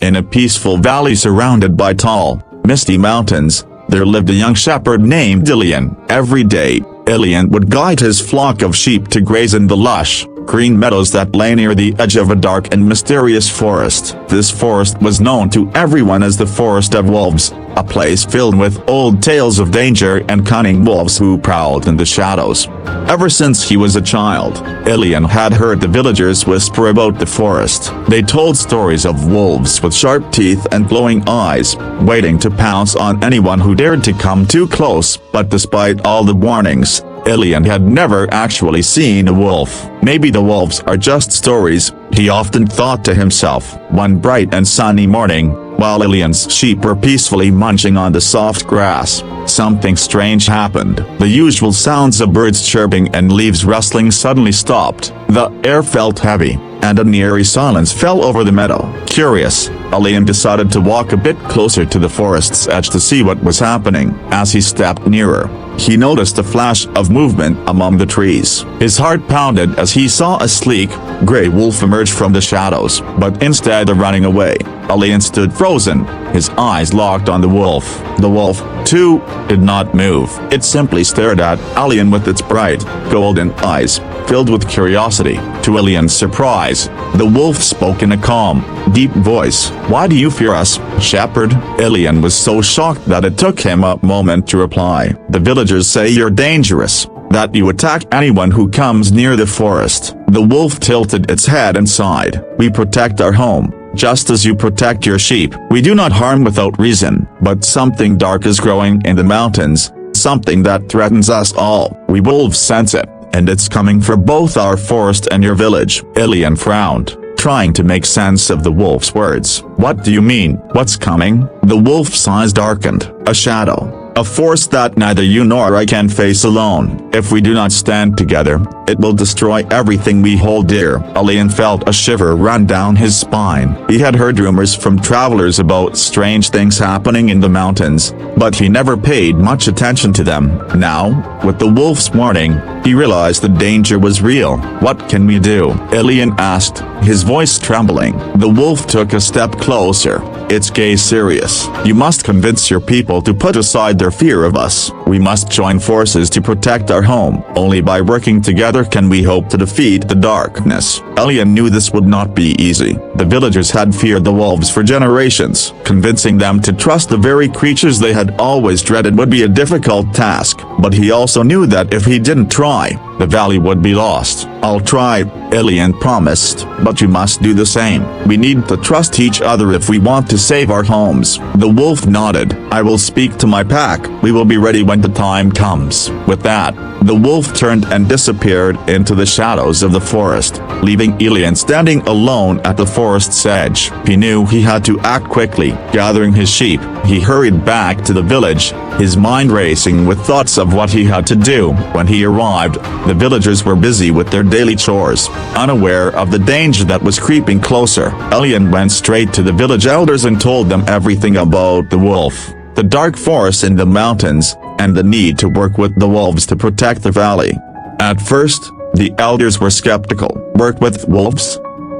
In a peaceful valley surrounded by tall, misty mountains, there lived a young shepherd named Ilian. Every day, Ilian would guide his flock of sheep to graze in the lush, green meadows that lay near the edge of a dark and mysterious forest. This forest was known to everyone as the Forest of Wolves, a place filled with old tales of danger and cunning wolves who prowled in the shadows. Ever since he was a child, Ilian had heard the villagers whisper about the forest. They told stories of wolves with sharp teeth and glowing eyes, waiting to pounce on anyone who dared to come too close. But despite all the warnings, Ilian had never actually seen a wolf. Maybe the wolves are just stories, he often thought to himself. One bright and sunny morning, while Ilian's sheep were peacefully munching on the soft grass, something strange happened. The usual sounds of birds chirping and leaves rustling suddenly stopped. The air felt heavy, and an eerie silence fell over the meadow. Curious, Ilian decided to walk a bit closer to the forest's edge to see what was happening. As he stepped nearer, he noticed a flash of movement among the trees. His heart pounded as he saw a sleek, gray wolf emerge from the shadows. But instead of running away, Ilian stood frozen, his eyes locked on the wolf. The wolf, too, did not move. It simply stared at Ilian with its bright, golden eyes, filled with curiosity. To Ilian's surprise, the wolf spoke in a calm, deep voice. "Why do you fear us, shepherd?" Ilian was so shocked that it took him a moment to reply. "The villagers say you're dangerous, that you attack anyone who comes near the forest." The wolf tilted its head and sighed. "We protect our home, just as you protect your sheep. We do not harm without reason. But something dark is growing in the mountains, something that threatens us all. We wolves sense it, and it's coming for both our forest and your village." Ilian frowned, trying to make sense of the wolf's words. "What do you mean? What's coming?" The wolf's eyes darkened. "A shadow. A force that neither you nor I can face alone. If we do not stand together, it will destroy everything we hold dear." Ilian felt a shiver run down his spine. He had heard rumors from travelers about strange things happening in the mountains, but he never paid much attention to them. Now, with the wolf's warning, he realized the danger was real. "What can we do?" Ilian asked, his voice trembling. The wolf took a step closer, its gaze serious. "You must convince your people to put aside their fear of us. We must join forces to protect our home. Only by working together can we hope to defeat the darkness." Ilian knew this would not be easy. The villagers had feared the wolves for generations. Convincing them to trust the very creatures they had always dreaded would be a difficult task. But he also knew that if he didn't try, the valley would be lost. "I'll try," Ilian promised, "but you must do the same. We need to trust each other if we want to save our homes." The wolf nodded. "I will speak to my pack. We will be ready when the time comes." With that, the wolf turned and disappeared into the shadows of the forest, leaving Ilian standing alone at the forest's edge. He knew he had to act quickly. Gathering his sheep, he hurried back to the village, his mind racing with thoughts of what he had to do. When he arrived, the villagers were busy with their daily chores, unaware of the danger that was creeping closer. Ilian went straight to the village elders and told them everything about the wolf, the dark forest in the mountains, and the need to work with the wolves to protect the valley. At first, the elders were skeptical. "Work with wolves?"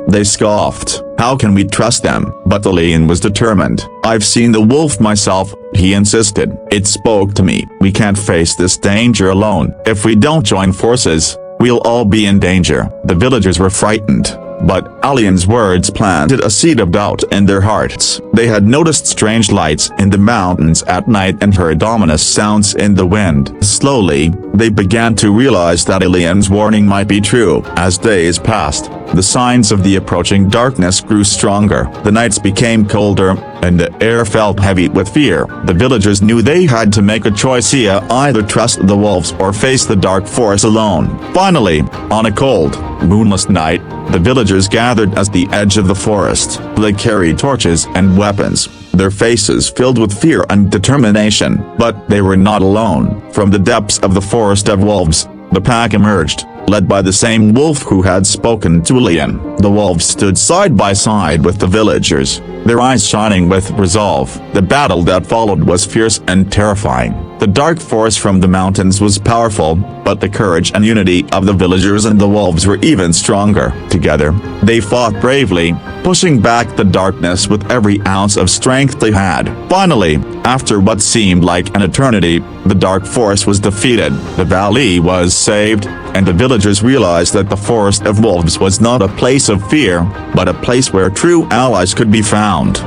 They scoffed. "How can we trust them?" But Ilian was determined. "I've seen the wolf myself," he insisted. "It spoke to me. We can't face this danger alone. If we don't join forces, we'll all be in danger." The villagers were frightened, but Ilian's words planted a seed of doubt in their hearts. They had noticed strange lights in the mountains at night and heard ominous sounds in the wind. Slowly, they began to realize that Ilian's warning might be true. As days passed, the signs of the approaching darkness grew stronger. The nights became colder, and the air felt heavy with fear. The villagers knew they had to make a choice here: either trust the wolves or face the dark forest alone. Finally, on a cold, moonless night, the villagers gathered at the edge of the forest. They carried torches and weapons, their faces filled with fear and determination. But they were not alone. From the depths of the Forest of Wolves, the pack emerged, led by the same wolf who had spoken to Ilian. The wolves stood side by side with the villagers, their eyes shining with resolve. The battle that followed was fierce and terrifying. The dark force from the mountains was powerful, but the courage and unity of the villagers and the wolves were even stronger. Together, they fought bravely, pushing back the darkness with every ounce of strength they had. Finally, after what seemed like an eternity, the dark force was defeated, the valley was saved, and the villagers realized that the forest of wolves was not a place of fear, but a place where true allies could be found.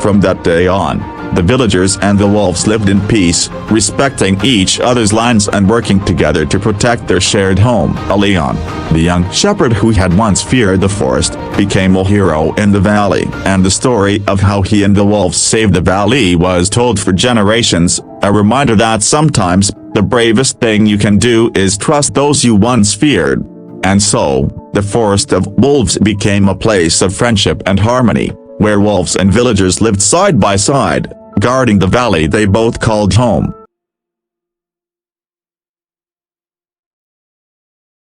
From that day on, the villagers and the wolves lived in peace, respecting each other's lines and working together to protect their shared home. Leon, the young shepherd who had once feared the forest, became a hero in the valley, and the story of how he and the wolves saved the valley was told for generations, a reminder that sometimes, the bravest thing you can do is trust those you once feared. And so, the forest of wolves became a place of friendship and harmony, where wolves and villagers lived side by side, guarding the valley they both called home.